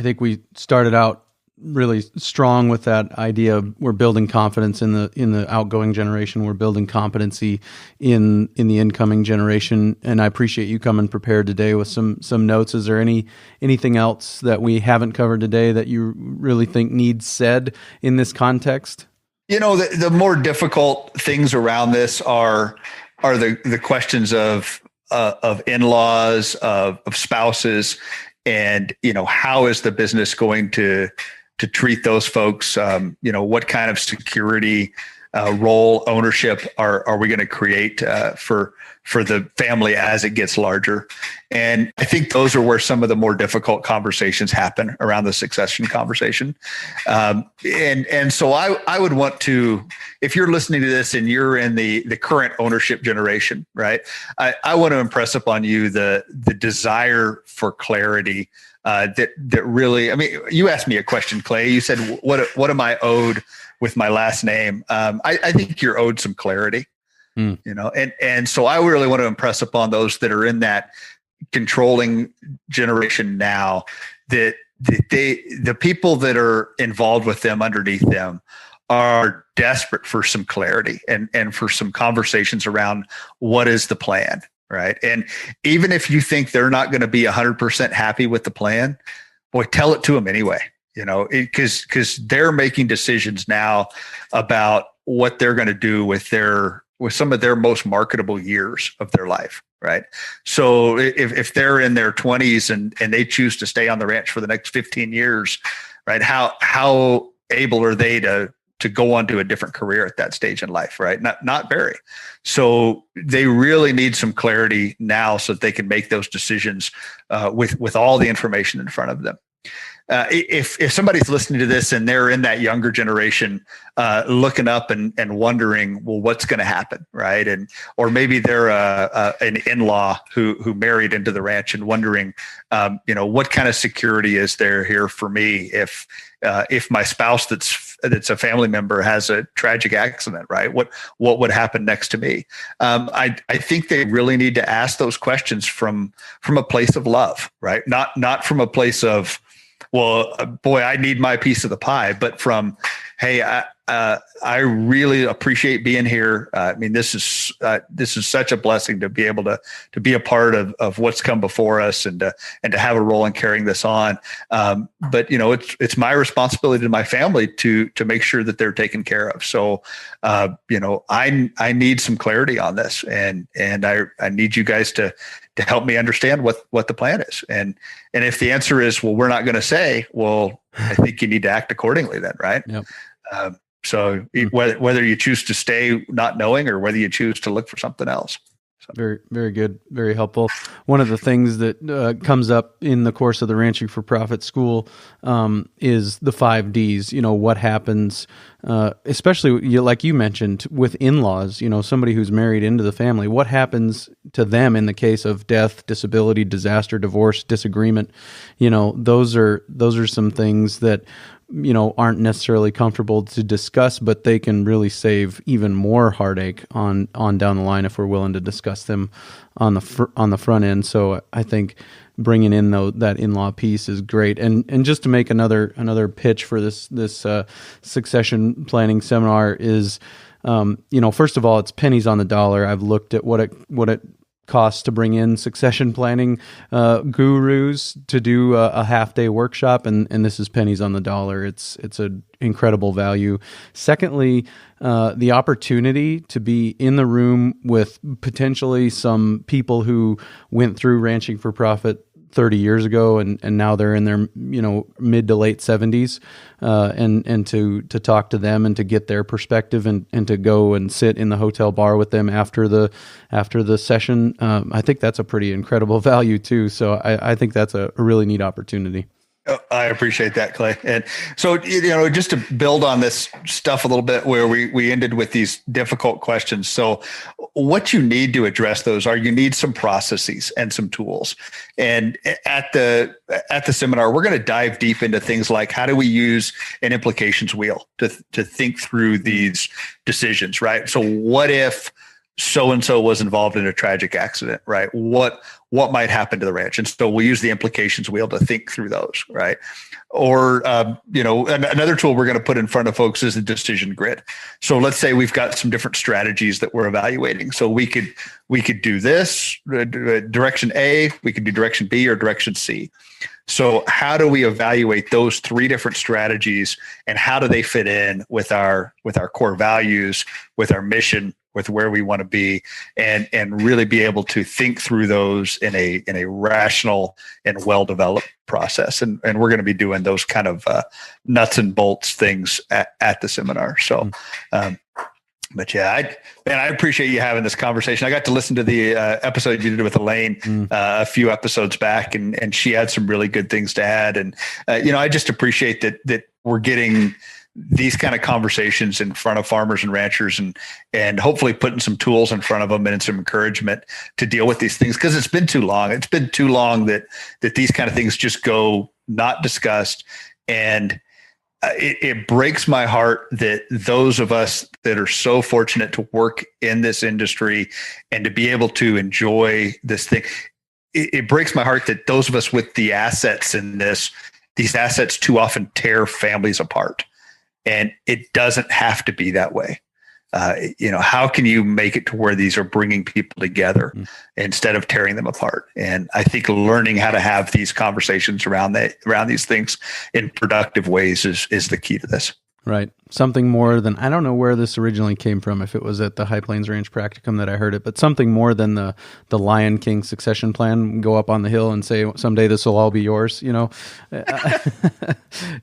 think we started out really strong with that idea of we're building confidence in the outgoing generation. We're building competency in the incoming generation. And I appreciate you coming prepared today with some notes. Is there anything else that we haven't covered today that you really think needs said in this context? The more difficult things around this are the questions of in-laws, of spouses, and how is the business going to treat those folks? What kind of security, role, ownership are we going to create for the family as it gets larger? And I think those are where some of the more difficult conversations happen around the succession conversation. And so I would want to, if you're listening to this and you're in the current ownership generation, right? I want to impress upon you the desire for clarity. That really, I mean, you asked me a question, Clay. You said, what am I owed with my last name? I think you're owed some clarity, and so I really want to impress upon those that are in that controlling generation now that the people that are involved with them underneath them are desperate for some clarity and for some conversations around what is the plan. Right. And even if you think they're not going to be 100% happy with the plan, boy, tell it to them anyway, because they're making decisions now about what they're going to do with some of their most marketable years of their life. Right. So if they're in their 20s and they choose to stay on the ranch for the next 15 years, right, how able are they to go on to a different career at that stage in life, right? Not very. So they really need some clarity now so that they can make those decisions with all the information in front of them. If somebody's listening to this and they're in that younger generation, looking up and wondering, well, what's going to happen, right? Or maybe they're an in-law who married into the ranch and wondering, what kind of security is there here for me if my spouse that's a family member has a tragic accident, right? What would happen next to me? I think they really need to ask those questions from a place of love, right? Not from a place of, well, boy, I need my piece of the pie, but from, hey, I really appreciate being here. I mean, this is such a blessing to be able to be a part of what's come before us and to have a role in carrying this on. But it's my responsibility to my family to make sure that they're taken care of. So, I need some clarity on this, and I need you guys to help me understand what the plan is. And if the answer is, well, we're not going to say, well, I think you need to act accordingly then, right? Yep. So whether you choose to stay not knowing or whether you choose to look for something else. So. Very, very good. Very helpful. One of the things that comes up in the course of the Ranching for Profit School is the 5 Ds. What happens, especially like you mentioned with in-laws, somebody who's married into the family, what happens to them in the case of death, disability, disaster, divorce, disagreement? Those are some things that aren't necessarily comfortable to discuss, but they can really save even more heartache on down the line if we're willing to discuss them on the front end. So I think bringing in that in-law piece is great. And just to make another pitch for this succession planning seminar is, first of all, it's pennies on the dollar. I've looked at what it costs to bring in succession planning gurus to do a half-day workshop, and this is pennies on the dollar. It's an incredible value. Secondly, the opportunity to be in the room with potentially some people who went through ranching for profit 30 years ago, and now they're in their mid to late 70s, and to talk to them and to get their perspective, and to go and sit in the hotel bar with them after the session. I think that's a pretty incredible value too. So I think that's a really neat opportunity. I appreciate that, Clay. And so, just to build on this stuff a little bit, where we ended with these difficult questions. So what you need to address those are, you need some processes and some tools. And at the seminar, we're going to dive deep into things like, how do we use an implications wheel to think through these decisions, right? So what if so-and-so was involved in a tragic accident, right? What might happen to the ranch? And so we use the implications wheel to think through those, right? Or, another tool we're going to put in front of folks is the decision grid. So let's say we've got some different strategies that we're evaluating. So we could do this, direction A, we could do direction B, or direction C. So how do we evaluate those three different strategies, and how do they fit in with our core values, with our mission, with where we want to be, and really be able to think through those in a rational and well-developed process. And we're going to be doing those kind of nuts and bolts things at the seminar. So, but yeah, I appreciate you having this conversation. I got to listen to the episode you did with Elaine a few episodes back, and she had some really good things to add. And I just appreciate that we're getting these kind of conversations in front of farmers and ranchers, and hopefully putting some tools in front of them and some encouragement to deal with these things, because it's been too long. It's been too long that these kind of things just go not discussed. And it breaks my heart that those of us that are so fortunate to work in this industry and to be able to enjoy this thing, it breaks my heart that those of us with the assets in these assets too often tear families apart. And it doesn't have to be that way. How can you make it to where these are bringing people together instead of tearing them apart? And I think learning how to have these conversations around these things in productive ways is the key to this. Right. Something more than, I don't know where this originally came from, if it was at the High Plains Ranch Practicum that I heard it, but something more than the Lion King succession plan, go up on the hill and say, someday this will all be yours,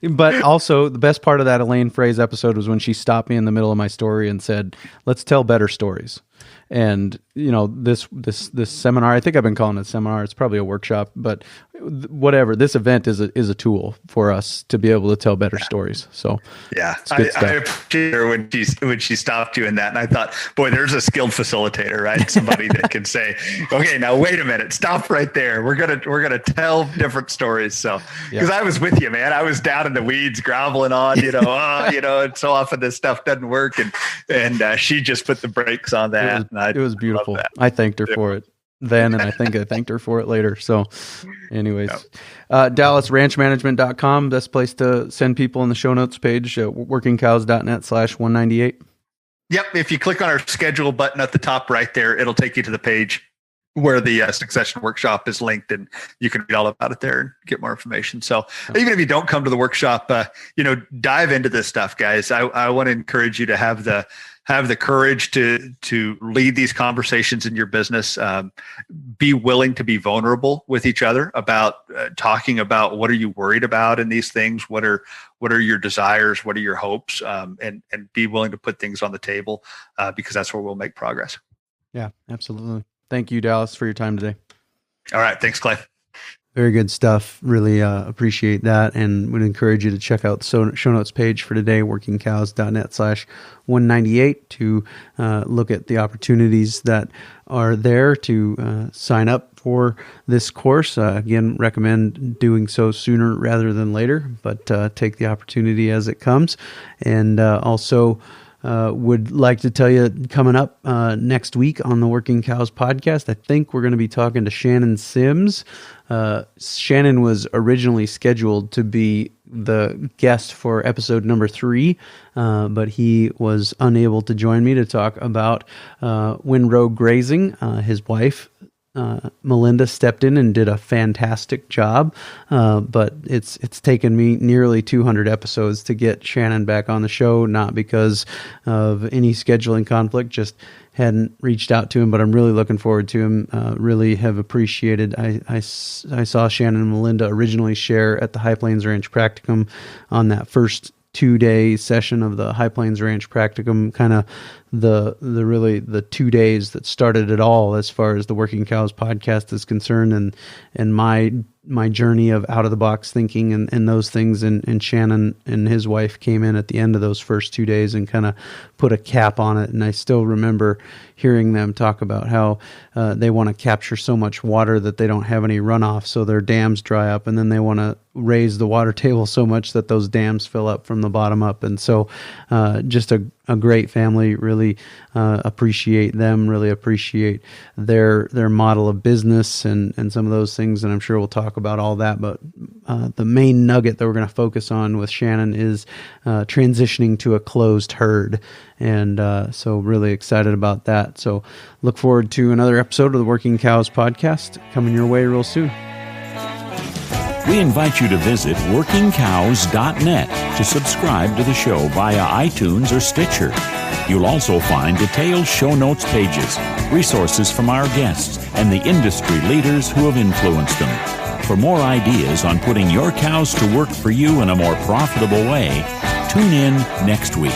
But also, the best part of that Elaine Frey's episode was when she stopped me in the middle of my story and said, let's tell better stories. And this seminar, I think I've been calling it a seminar. It's probably a workshop, but whatever. This event is a tool for us to be able to tell better stories. So yeah, I appreciate her when she stopped you in that, and I thought, boy, there's a skilled facilitator, right? Somebody that can say, okay, now wait a minute, stop right there. We're gonna tell different stories. So because I was with you, man, I was down in the weeds groveling on, and so often this stuff doesn't work, and she just put the brakes on that. It was beautiful. I thanked her for it then, and I think I thanked her for it later. So anyways, DallasRanchManagement.com, best place to send people in the show notes page, workingcows.net/198. Yep. If you click on our schedule button at the top right there, it'll take you to the page where the succession workshop is linked, and you can read all about it there and get more information. So even if you don't come to the workshop, dive into this stuff, guys. I want to encourage you to have the courage to lead these conversations in your business. Be willing to be vulnerable with each other about talking about what are you worried about in these things, what are your desires, what are your hopes, and be willing to put things on the table, because that's where we'll make progress. Yeah, absolutely. Thank you, Dallas, for your time today. All right, thanks, Clay. Very good stuff. Really appreciate that, and would encourage you to check out the show notes page for today, workingcows.net/198, to look at the opportunities that are there to sign up for this course. Again, recommend doing so sooner rather than later, but take the opportunity as it comes. And also would like to tell you, coming up next week on the Working Cows podcast, I think we're going to be talking to Shannon Sims. Shannon was originally scheduled to be the guest for episode number 3, but he was unable to join me to talk about windrow grazing. His wife Melinda stepped in and did a fantastic job, but it's taken me nearly 200 episodes to get Shannon back on the show, not because of any scheduling conflict, just hadn't reached out to him, but I'm really looking forward to him. Really have appreciated. I saw Shannon and Melinda originally share at the High Plains Ranch Practicum on that first 2-day session of the High Plains Ranch Practicum, kind of the 2 days that started it all as far as the Working Cows podcast is concerned, and my journey of out of the box thinking and those things, and Shannon and his wife came in at the end of those first 2 days and kind of put a cap on it. And I still remember hearing them talk about how they want to capture so much water that they don't have any runoff, so their dams dry up, and then they want to raise the water table so much that those dams fill up from the bottom up. And so just a great family. Really appreciate them, really appreciate their model of business and some of those things, and I'm sure we'll talk about all that. But the main nugget that we're going to focus on with Shannon is transitioning to a closed herd, and so really excited about that. So look forward to another episode of the Working Cows podcast coming your way real soon. We invite you to visit workingcows.net to subscribe to the show via iTunes or Stitcher. You'll also find detailed show notes pages, resources from our guests, and the industry leaders who have influenced them. For more ideas on putting your cows to work for you in a more profitable way, tune in next week.